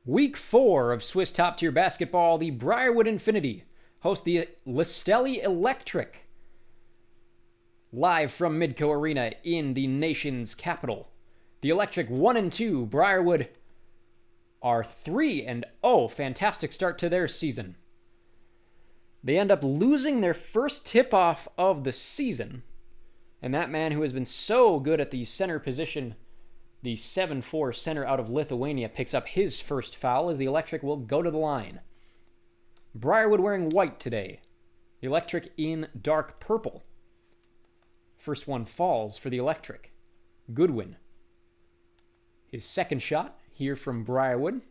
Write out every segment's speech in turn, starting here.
Week 4 of Swiss top tier basketball, the Briarwood Infinity host the Listelli Electric. Live from Midco Arena in the nation's capital. The Electric 1-2, Briarwood are 3-0. Fantastic start to their season. They end up losing their first tip-off of the season. And that man who has been so good at the center position, the 7'4 center out of Lithuania, picks up his first foul as the Electric will go to the line. Briarwood wearing white today. The Electric in dark purple. First one falls for the Electric. Goodwin. His second shot here from Briarwood.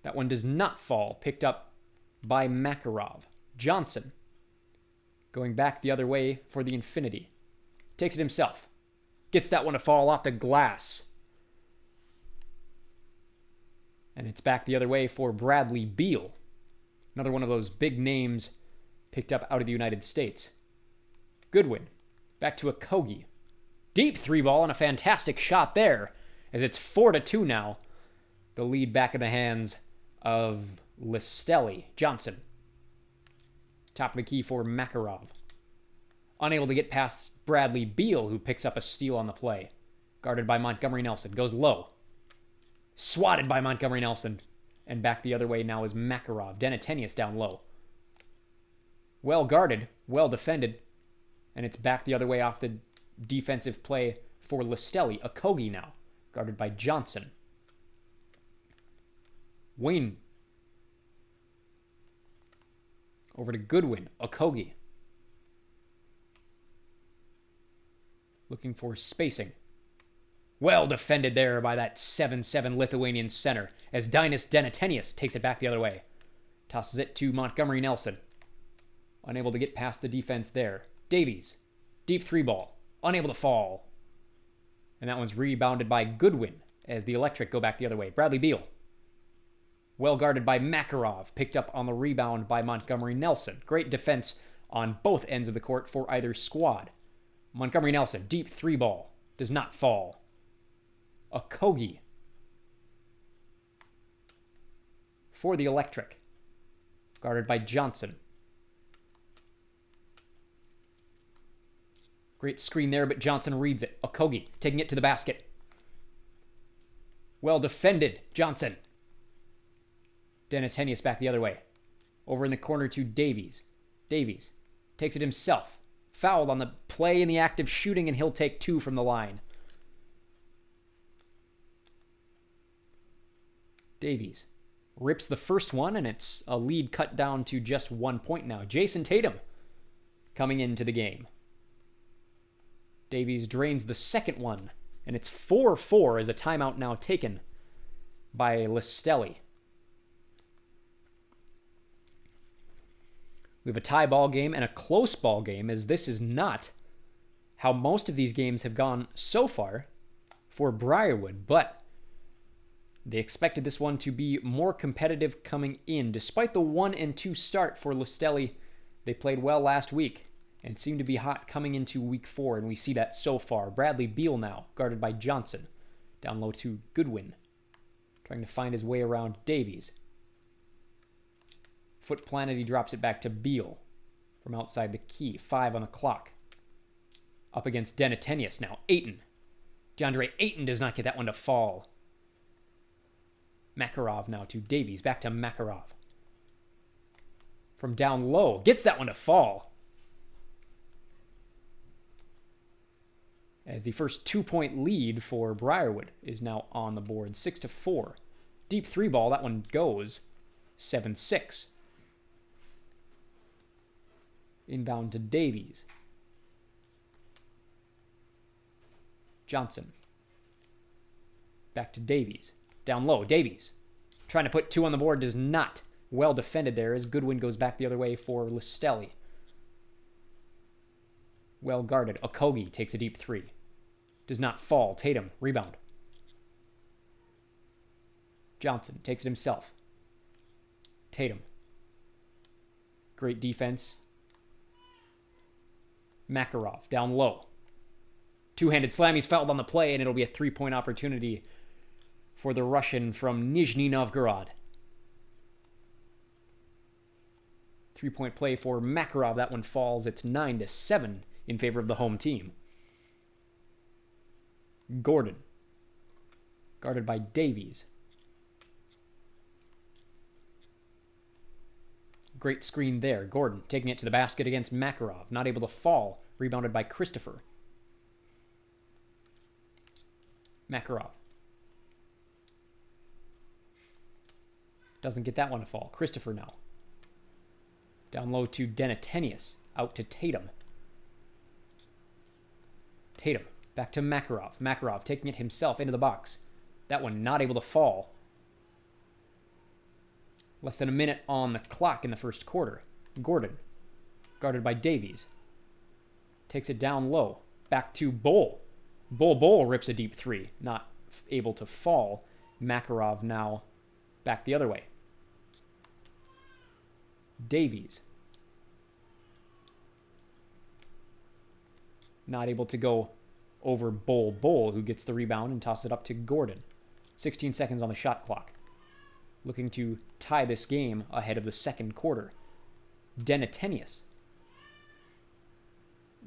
That one does not fall. Picked up by Makarov. Johnson going back the other way for the Infinity. Takes it himself. Gets that one to fall off the glass. And it's back the other way for Bradley Beal. Another one of those big names picked up out of the United States. Goodwin. Back to Okogie. Deep three ball and a fantastic shot there, as it's 4-2 now. The lead back in the hands of Listelli. Johnson. Top of the key for Makarov. Unable to get past Bradley Beal, who picks up a steal on the play. Guarded by Montgomery Nelson. Goes low. Swatted by Montgomery Nelson. And back the other way now is Makarov. Denatenius down low. Well guarded. Well defended. And it's back the other way off the defensive play for Listelli. Okogie now. Guarded by Johnson. Wayne. Over to Goodwin. Okogie. Looking for spacing. Well defended there by that 7'7 Lithuanian center as Dinas Denatenius takes it back the other way. Tosses it to Montgomery Nelson. Unable to get past the defense there. Davies. Deep three ball. Unable to fall. And that one's rebounded by Goodwin as the Electric go back the other way. Bradley Beal. Well guarded by Makarov. Picked up on the rebound by Montgomery Nelson. Great defense on both ends of the court for either squad. Montgomery Nelson. Deep three ball. Does not fall. Okogie. For the Electric. Guarded by Johnson. Great screen there, but Johnson reads it. Okogie taking it to the basket. Well defended. Johnson. Denatenius back the other way. Over in the corner to Davies. Davies takes it himself. Fouled on the play in the act of shooting, and he'll take 2 from the line. Davies rips the first one, and it's a lead cut down to just 1 point now. Jason Tatum coming into the game. Davies drains the second one, and it's 4-4 as a timeout now taken by Listelli. We have a tie ball game and a close ball game, as this is not how most of these games have gone so far for Briarwood, but they expected this one to be more competitive coming in. Despite the 1-2 start for Listelli, they played well last week and seem to be hot coming into week 4, and we see that so far. Bradley Beal now, guarded by Johnson. Down low to Goodwin, trying to find his way around Davies. Foot planted, he drops it back to Beal from outside the key. 5 on the clock. Up against Denatenius now. Ayton. DeAndre Ayton does not get that one to fall. Makarov now to Davies. Back to Makarov. From down low. Gets that one to fall. As the first 2-point lead for Briarwood is now on the board. 6-4. Deep three ball. That one goes. 7-6. Inbound to Davies. Johnson. Back to Davies. Down low. Davies. Trying to put 2 on the board. Does not. Well defended there as Goodwin goes back the other way for Listelli. Well guarded. Okogie takes a deep 3. Does not fall. Tatum. Rebound. Johnson takes it himself. Tatum. Great defense. Makarov down low. Two-handed slam. He's fouled on the play, and it'll be a 3-point opportunity for the Russian from Nizhny Novgorod. 3-point play for Makarov. That one falls. It's 9-7 in favor of the home team. Gordon, guarded by Davies. Great screen there. Gordon taking it to the basket against Makarov. Not able to fall. Rebounded by Christopher. Makarov. Doesn't get that one to fall. Christopher now. Down low to Denatenius. Out to Tatum. Tatum. Back to Makarov. Makarov taking it himself into the box. That one not able to fall. Less than a minute on the clock in the first quarter. Gordon. Guarded by Davies. Takes it down low. Back to Bull. Bull rips a deep three. Not able to fall. Makarov now back the other way. Davies. Not able to go over Bull, who gets the rebound and tosses it up to Gordon. 16 seconds on the shot clock. Looking to tie this game ahead of the second quarter. Denatenius.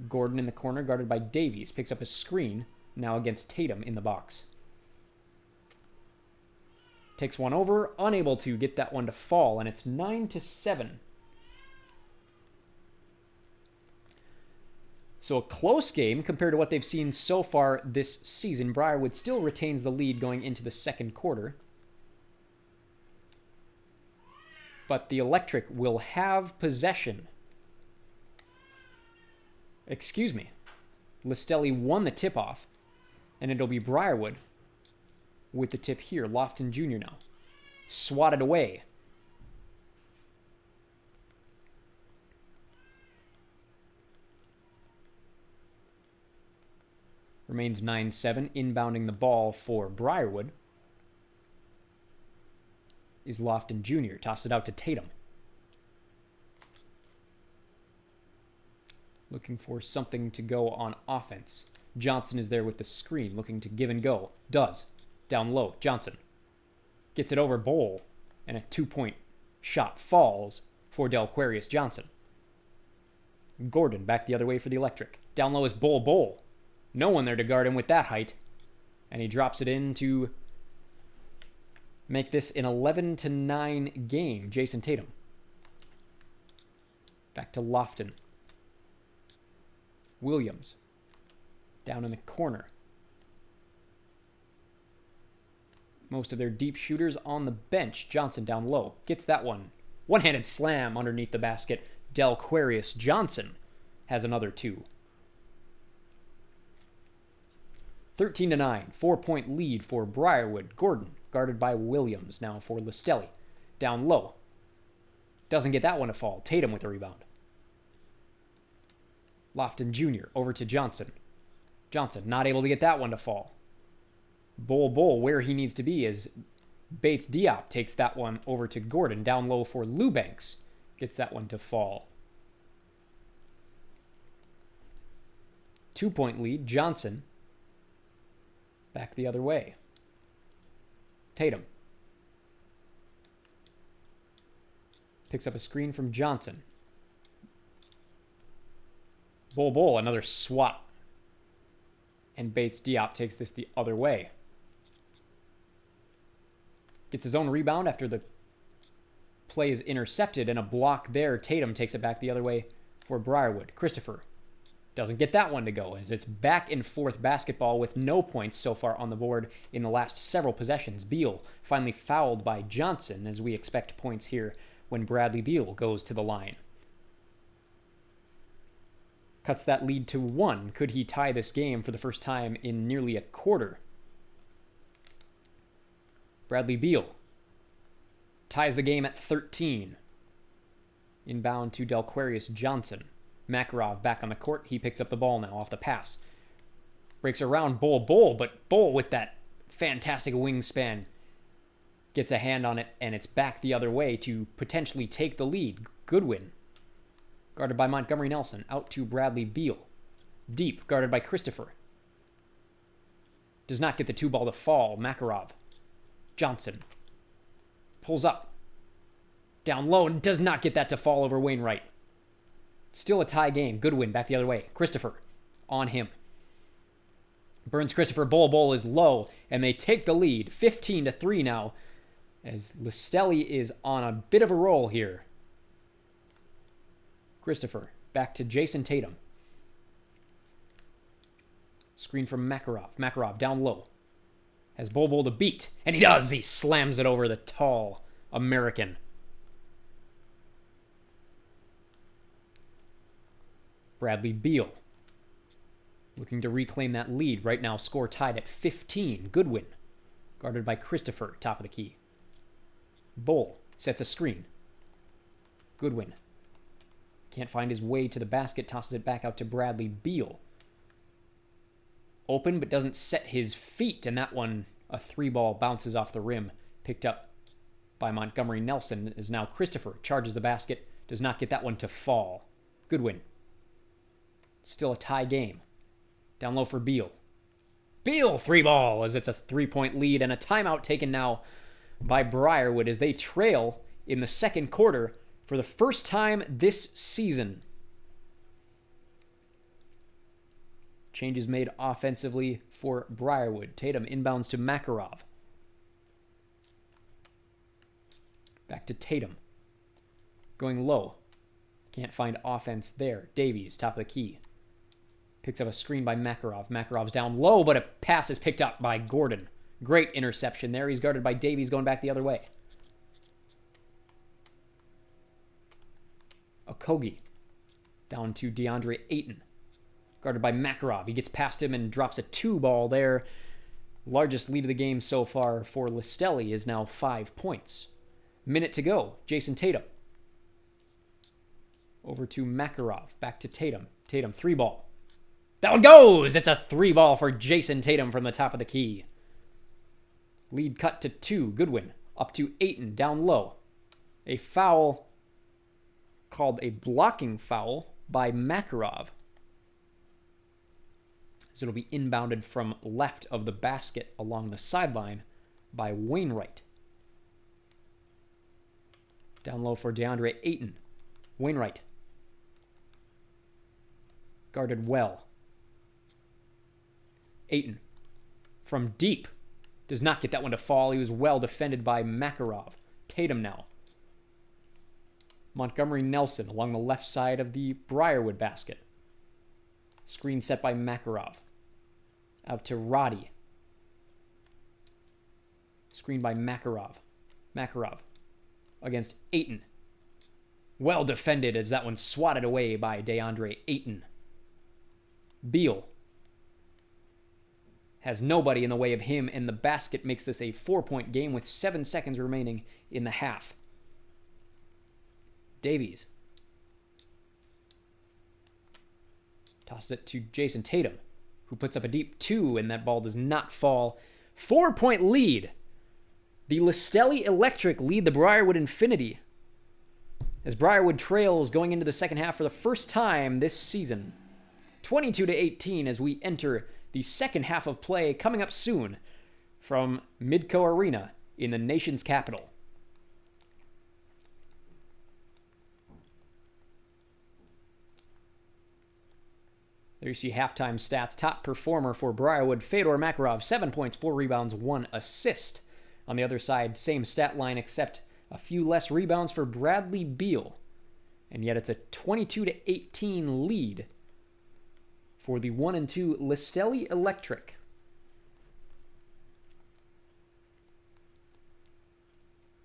Gordon in the corner, guarded by Davies. Picks up a screen, now against Tatum in the box. Takes one over, unable to get that one to fall, and it's 9-7. So a close game compared to what they've seen so far this season. Briarwood still retains the lead going into the second quarter. But the Electric will have possession. Excuse me. Listelli won the tip-off, and it'll be Briarwood with the tip here. Lofton Jr. now. Swatted away. Remains 9-7. Inbounding the ball for Briarwood is Lofton Jr. Tossed it out to Tatum. Looking for something to go on offense. Johnson is there with the screen, looking to give and go. Does. Down low. Johnson gets it over Bowl, and a 2-point shot falls for Delquarius Johnson. Gordon back the other way for the Electric. Down low is Bowl. No one there to guard him with that height. And he drops it in to make this an 11-9 game. Jason Tatum. Back to Lofton. Williams. Down in the corner. Most of their deep shooters on the bench. Johnson down low. Gets that one. One-handed slam underneath the basket. Delquarius Johnson has another two. 13-9. 4-point lead for Briarwood. Gordon guarded by Williams now for Listelli. Down low. Doesn't get that one to fall. Tatum with the rebound. Lofton Jr. over to Johnson. Johnson not able to get that one to fall. Bull where he needs to be as Bates Diop takes that one over to Gordon. Down low for Lubanks. Gets that one to fall. 2-point lead. Johnson back the other way. Tatum picks up a screen from Johnson. Bull, another swat. And Bates Diop takes this the other way. Gets his own rebound after the play is intercepted, and a block there. Tatum takes it back the other way for Briarwood. Christopher doesn't get that one to go, as it's back and forth basketball with no points so far on the board in the last several possessions. Beal finally fouled by Johnson, as we expect points here when Bradley Beal goes to the line. Cuts that lead to 1. Could he tie this game for the first time in nearly a quarter? Bradley Beal ties the game at 13. Inbound to Delquarius Johnson. Makarov back on the court. He picks up the ball now off the pass. Breaks around Bull, but Bull with that fantastic wingspan gets a hand on it, and it's back the other way to potentially take the lead. Goodwin, guarded by Montgomery Nelson, out to Bradley Beal. Deep, guarded by Christopher. Does not get the 2 ball to fall. Makarov Johnson pulls up. Down low and does not get that to fall over Wainwright. Still a tie game. Goodwin back the other way. Christopher on him. Burns Christopher. Bowl is low, and they take the lead. 15-3 now, as Listelli is on a bit of a roll here. Christopher back to Jason Tatum. Screen from Makarov. Makarov down low. Has Bowl to beat, and he does. He slams it over the tall American. Bradley Beal looking to reclaim that lead. Right now, score tied at 15. Goodwin, guarded by Christopher, top of the key. Bowl sets a screen. Goodwin can't find his way to the basket, tosses it back out to Bradley Beal. Open, but doesn't set his feet, and that one, a 3-ball, bounces off the rim. Picked up by Montgomery Nelson, is now Christopher. Charges the basket, does not get that one to fall. Goodwin. Still a tie game. Down low for Beal. Beal, 3-ball, as it's a 3-point lead, and a timeout taken now by Briarwood as they trail in the second quarter for the first time this season. Changes made offensively for Briarwood. Tatum inbounds to Makarov. Back to Tatum. Going low. Can't find offense there. Davies, top of the key. Picks up a screen by Makarov. Makarov's down low, but a pass is picked up by Gordon. Great interception there. He's guarded by Davies going back the other way. Okogie. Down to DeAndre Ayton. Guarded by Makarov. He gets past him and drops a 2-ball there. Largest lead of the game so far for Listelli is now 5 points. Minute to go. Jason Tatum. Over to Makarov. Back to Tatum. Tatum, 3-ball. That one goes! It's a 3-ball for Jason Tatum from the top of the key. Lead cut to 2. Goodwin. Up to Ayton. Down low. A foul called a blocking foul by Makarov. So it'll be inbounded from left of the basket along the sideline by Wainwright. Down low for DeAndre Ayton. Wainwright. Guarded well. Ayton. From deep. Does not get that one to fall. He was well defended by Makarov. Tatum now. Montgomery Nelson along the left side of the Briarwood basket. Screen set by Makarov. Out to Roddy. Screen by Makarov. Makarov against Ayton. Well defended as that one swatted away by DeAndre Ayton. Beal has nobody in the way of him, and the basket makes this a 4-point game with 7 seconds remaining in the half. Davies tosses it to Jason Tatum, who puts up a deep 2, and that ball does not fall. 4-point lead. The Listelli Electric lead the Briarwood Infinity as Briarwood trails going into the second half for the first time this season. 22-18 as we enter the second half of play coming up soon from Midco Arena in the nation's capital. There you see halftime stats. Top performer for Briarwood, Fedor Makarov, 7 points, 4 rebounds, 1 assist. On the other side, same stat line except a few less rebounds for Bradley Beal. And yet it's a 22-18 lead for the 1-2 Listelli Electric.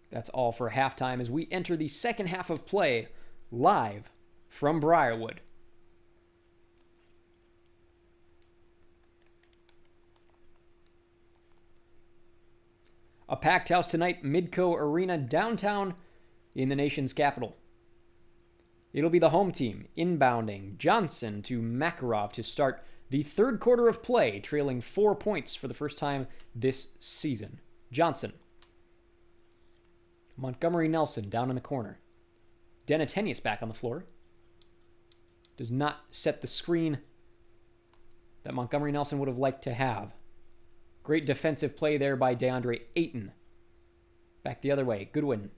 That's all for halftime as we enter the second half of play live from Briarwood. A packed house tonight, Midco Arena downtown in the nation's capital. It'll be the home team inbounding Johnson to Makarov to start the third quarter of play, trailing 4 points for the first time this season. Johnson. Montgomery Nelson down in the corner. Denatenius back on the floor. Does not set the screen that Montgomery Nelson would have liked to have. Great defensive play there by DeAndre Ayton. Back the other way. Goodwin.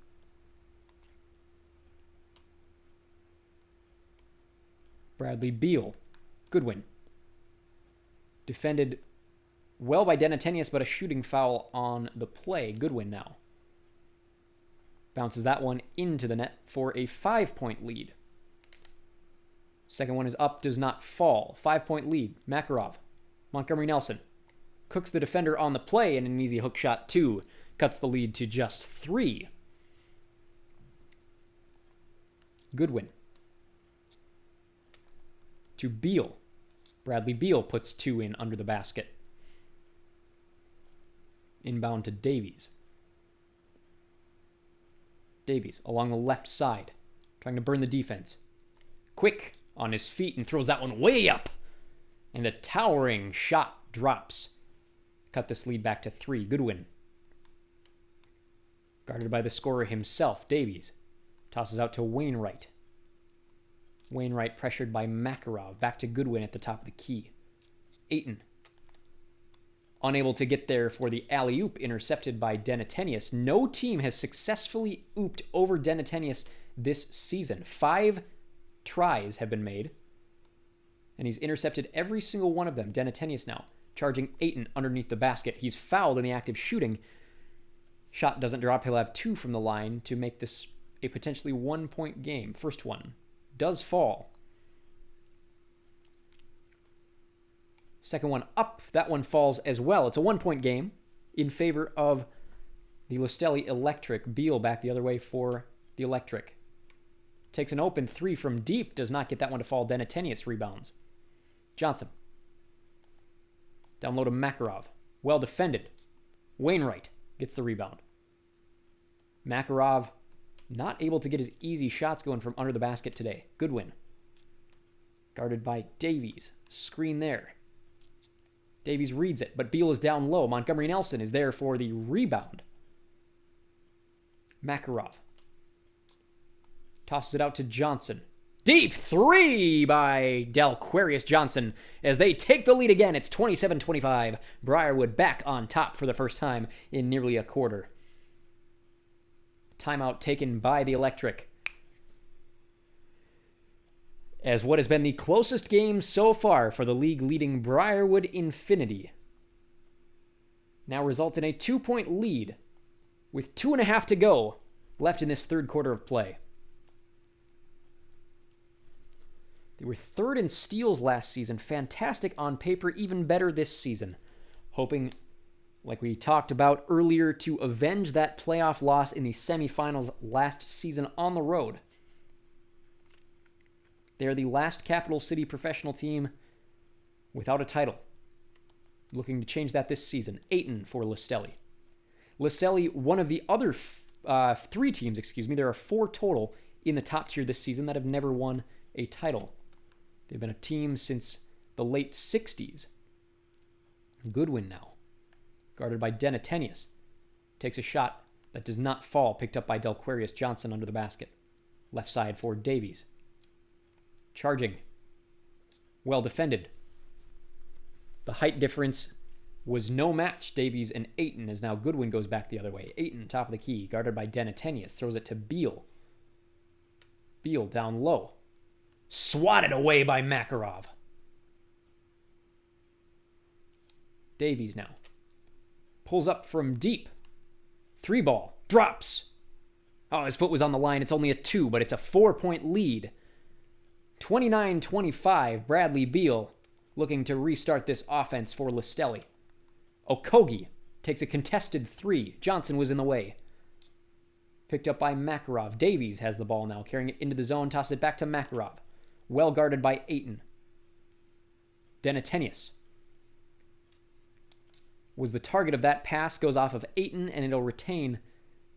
Bradley Beal. Goodwin. Defended well by Denatenius, but a shooting foul on the play. Goodwin now. Bounces that one into the net for a 5-point lead. Second one is up, does not fall. 5-point lead. Makarov. Montgomery Nelson. Cooks the defender on the play, and an easy hook shot, 2. Cuts the lead to just 3. Goodwin. To Beal. Bradley Beal puts 2 in under the basket. Inbound to Davies. Davies along the left side, trying to burn the defense. Quick on his feet and throws that one way up. And a towering shot drops. Cut this lead back to 3. Goodwin. Guarded by the scorer himself, Davies. Tosses out to Wainwright. Wainwright pressured by Makarov. Back to Goodwin at the top of the key. Ayton. Unable to get there for the alley-oop, intercepted by Denatenius. No team has successfully ooped over Denatenius this season. 5 tries have been made, and he's intercepted every single one of them. Denatenius now charging Ayton underneath the basket. He's fouled in the act of shooting. Shot doesn't drop. He'll have 2 from the line to make this a potentially 1-point game. First one does fall. Second one up. That one falls as well. It's a 1-point game in favor of the Listelli Electric. Beal back the other way for the Electric. Takes an open 3 from deep. Does not get that one to fall. Denatenius rebounds. Johnson. Down low to Makarov. Well defended. Wainwright gets the rebound. Makarov not able to get his easy shots going from under the basket today. Goodwin. Guarded by Davies. Screen there. Davies reads it, but Beal is down low. Montgomery Nelson is there for the rebound. Makarov. Tosses it out to Johnson. Deep 3 by Delquarius Johnson as they take the lead again. It's 27-25. Briarwood back on top for the first time in nearly a quarter. Timeout taken by the Electric. As what has been the closest game so far for the league-leading Briarwood Infinity now results in a 2-point lead with 2.5 to go left in this third quarter of play. They were 3rd in steals last season. Fantastic on paper, even better this season. Hoping, like we talked about earlier, to avenge that playoff loss in the semifinals last season on the road. They are the last capital city professional team without a title. Looking to change that this season. Ayton for Listelli. Listelli, one of the other 3 teams, there are 4 total in the top tier this season that have never won a title. They've been a team since the late 60s. Goodwin now. Guarded by Denatenius. Takes a shot that does not fall. Picked up by Delquarius Johnson under the basket. Left side for Davies. Charging. Well defended. The height difference was no match. Davies and Ayton, as now Goodwin goes back the other way. Ayton, top of the key, guarded by Denatenius. Throws it to Beal. Beal down low. Swatted away by Makarov. Davies now. Pulls up from deep. 3 ball. Drops. Oh, his foot was on the line. It's only a 2, but it's a 4-point lead. 29-25, Bradley Beal looking to restart this offense for Listelli. Okogie takes a contested 3. Johnson was in the way. Picked up by Makarov. Davies has the ball now, carrying it into the zone, tosses it back to Makarov. Well guarded by Ayton. Denatenius was the target of that pass, goes off of Ayton, and it'll retain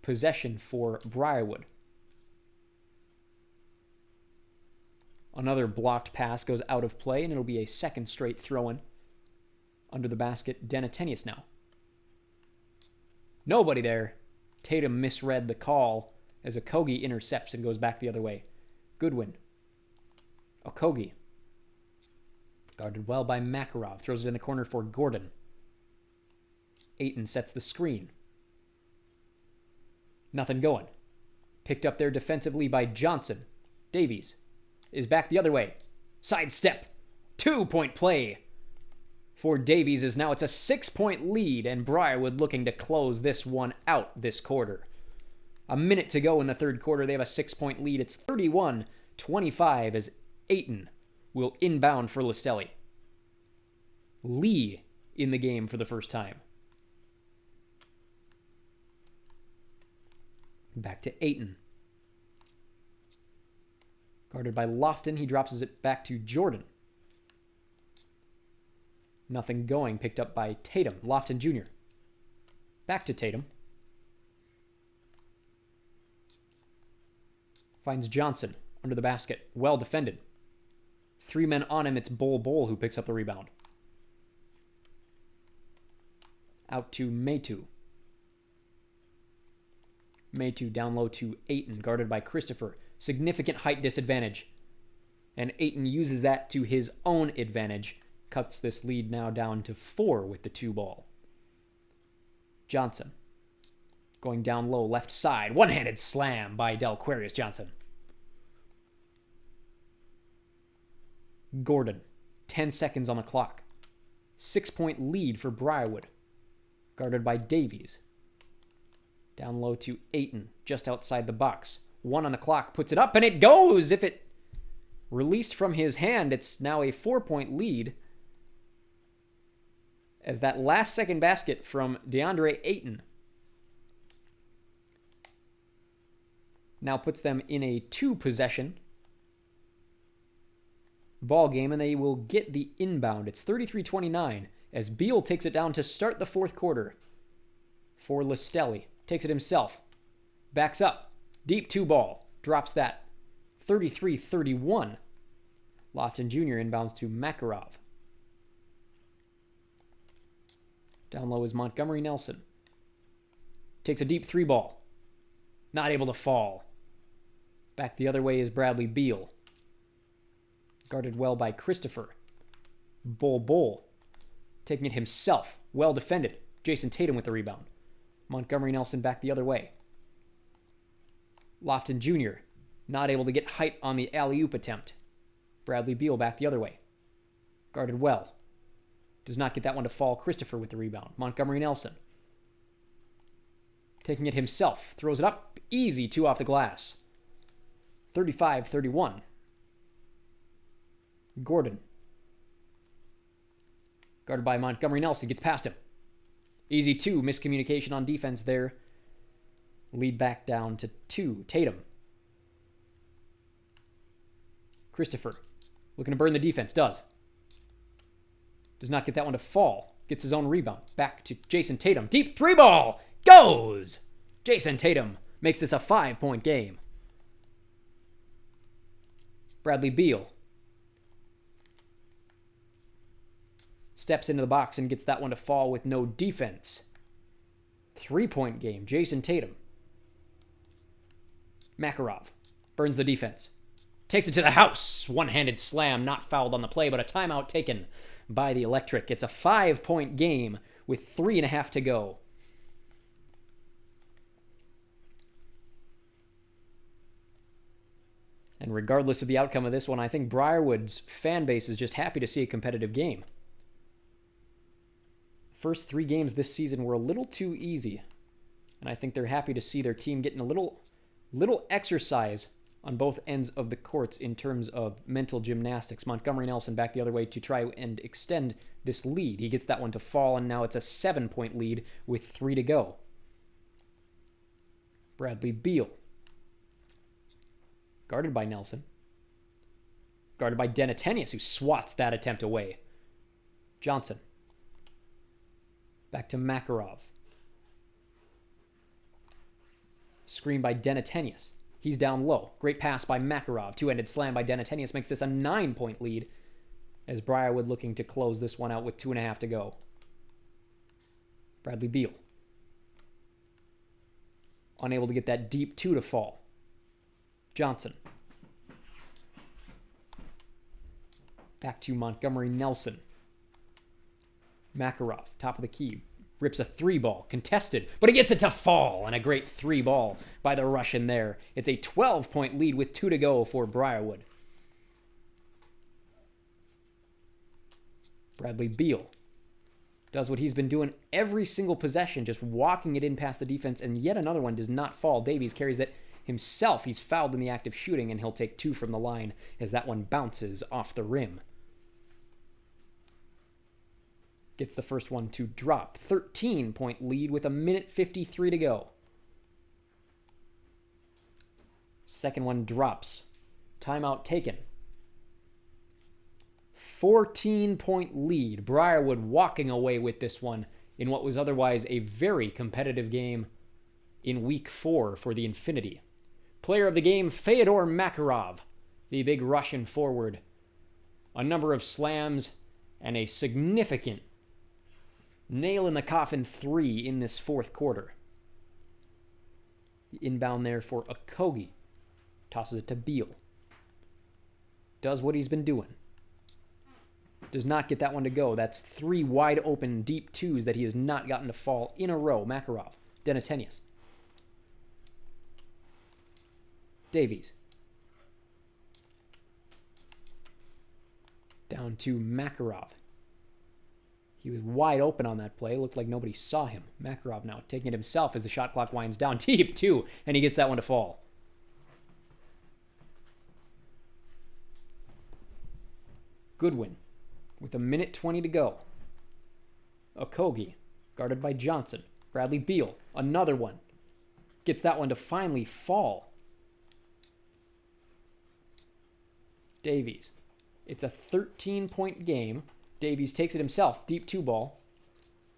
possession for Briarwood. Another blocked pass goes out of play, and it'll be a second straight throw-in. Under the basket, Denatenius now. Nobody there. Tatum misread the call as Okogie intercepts and goes back the other way. Goodwin. Okogie. Guarded well by Makarov. Throws it in the corner for Gordon. Ayton sets the screen. Nothing going. Picked up there defensively by Johnson. Davies is back the other way. Sidestep. 2-point play for Davies is now it's a 6-point lead, and Briarwood looking to close this one out this quarter. A minute to go in the third quarter. They have a 6-point lead. It's 31-25 as Ayton will inbound for Listelli. Lee in the game for the first time. Back to Ayton. Guarded by Lofton. He drops it back to Jordan. Nothing going. Picked up by Tatum. Lofton Jr. Back to Tatum. Finds Johnson under the basket. Well defended. 3 men on him. It's Bol who picks up the rebound. Out to Maytu. Maytu down low to Ayton, guarded by Christopher. Significant height disadvantage. And Ayton uses that to his own advantage. Cuts this lead now down to 4 with the 2 ball. Johnson. Going down low, left side. One-handed slam by Delquarius Johnson. Gordon. 10 seconds on the clock. 6-point lead for Briarwood. Guarded by Davies. Down low to Ayton, just outside the box. 1 on the clock, puts it up, and it goes! If it released from his hand, it's now a 4-point lead. As that last second basket from DeAndre Ayton now puts them in a 2-possession ball game, and they will get the inbound. It's 33-29 as Beal takes it down to start the fourth quarter for Listelli. Takes it himself. Backs up. Deep 2 ball. Drops that. 33-31. Lofton Jr. inbounds to Makarov. Down low is Montgomery Nelson. Takes a deep 3 ball. Not able to fall. Back the other way is Bradley Beal. Guarded well by Christopher. Bol. Taking it himself. Well defended. Jason Tatum with the rebound. Montgomery Nelson back the other way. Lofton Jr. not able to get height on the alley-oop attempt. Bradley Beal back the other way. Guarded well. Does not get that one to fall. Christopher with the rebound. Montgomery Nelson. Taking it himself. Throws it up. Easy 2 off the glass. 35-31. Gordon. Guarded by Montgomery Nelson. Gets past him. Easy 2. Miscommunication on defense there. Lead back down to 2. Tatum. Christopher. Looking to burn the defense. Does not get that one to fall. Gets his own rebound. Back to Jason Tatum. Deep 3 ball. Goes! Jason Tatum makes this a 5-point game. Bradley Beal. Steps into the box and gets that one to fall with no defense. 3-point game. Jason Tatum. Makarov. Burns the defense. Takes it to the house. One-handed slam. Not fouled on the play, but a timeout taken by the Electric. It's a 5-point game with 3.5 to go. And regardless of the outcome of this one, I think Briarwood's fan base is just happy to see a competitive game. First 3 games this season were a little too easy. And I think they're happy to see their team getting a little exercise on both ends of the courts in terms of mental gymnastics. Montgomery Nelson back the other way to try and extend this lead. He gets that one to fall, and now it's a 7-point lead with 3 to go. Bradley Beal. Guarded by Nelson. Guarded by Denatenius, who swats that attempt away. Johnson. Back to Makarov. Screen by Denatenius. He's down low. Great pass by Makarov. 2-handed slam by Denatenius makes this a 9-point lead as Briarwood looking to close this one out with 2.5 to go. Bradley Beal. Unable to get that deep 2 to fall. Johnson. Back to Montgomery Nelson. Makarov, top of the key. Rips a 3-ball, contested, but he gets it to fall, and a great 3-ball by the Russian there. It's a 12-point lead with 2 to go for Briarwood. Bradley Beal does what he's been doing every single possession, just walking it in past the defense, and yet another one does not fall. Davies carries it himself. He's fouled in the act of shooting, and he'll take 2 from the line as that one bounces off the rim. Gets the first one to drop. 13-point lead with 1:53 to go. Second one drops. Timeout taken. 14-point lead. Briarwood walking away with this one in what was otherwise a very competitive game in Week 4 for the Infinity. Player of the game, Fyodor Makarov, the big Russian forward. A number of slams and a significant nail-in-the-coffin 3 in this fourth quarter. The inbound there for Okogie. Tosses it to Beal. Does what he's been doing. Does not get that one to go. That's 3 wide open deep 2s that he has not gotten to fall in a row. Makarov. Denatenius. Davies. Down to Makarov. He was wide open on that play. Looked like nobody saw him. Makarov now taking it himself as the shot clock winds down deep, too, and he gets that one to fall. Goodwin with 1:20 to go. Okogie, guarded by Johnson. Bradley Beal, another one. Gets that one to finally fall. Davies. It's a 13-point game. Davies takes it himself. Deep 2-ball.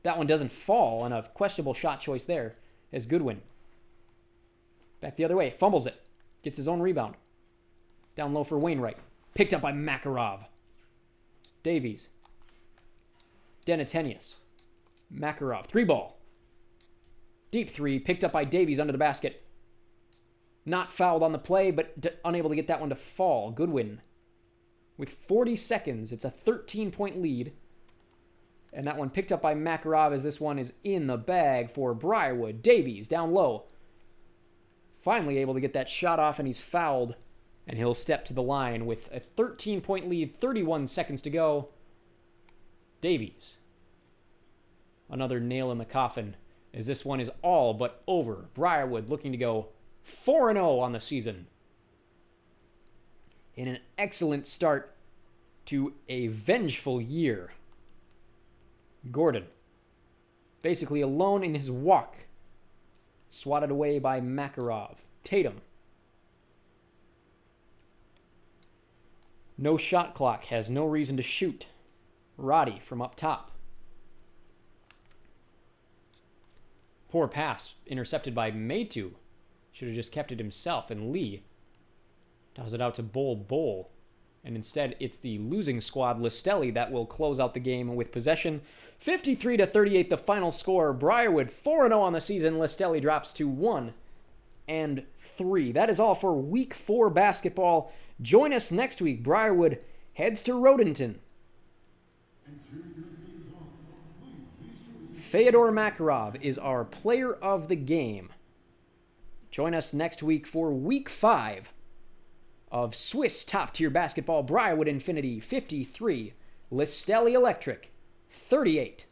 That one doesn't fall on a questionable shot choice there as Goodwin. Back the other way. Fumbles it. Gets his own rebound. Down low for Wainwright. Picked up by Makarov. Davies. Denatenius. Makarov. 3-ball. Deep 3. Picked up by Davies under the basket. Not fouled on the play, but unable to get that one to fall. Goodwin. With 40 seconds, it's a 13-point lead. And that one picked up by Makarov as this one is in the bag for Briarwood. Davies down low. Finally able to get that shot off, and he's fouled. And he'll step to the line with a 13-point lead, 31 seconds to go. Davies. Another nail in the coffin as this one is all but over. Briarwood looking to go 4-0 on the season. In an excellent start to a vengeful year. Gordon, basically alone in his walk, swatted away by Makarov. Tatum. No shot clock, has no reason to shoot. Roddy from up top. Poor pass, intercepted by Maytu. Should have just kept it himself, and Lee toss it out to Bowl. And instead, it's the losing squad, Listelli, that will close out the game with possession. 53-38, the final score. Briarwood 4-0 on the season. Listelli drops to 1-3. That is all for Week 4 basketball. Join us next week. Briarwood heads to Rodenton. Fyodor Makarov is our player of the game. Join us next week for Week 5 of Swiss top-tier basketball. Briarwood Infinity 53, Listelli Electric 38.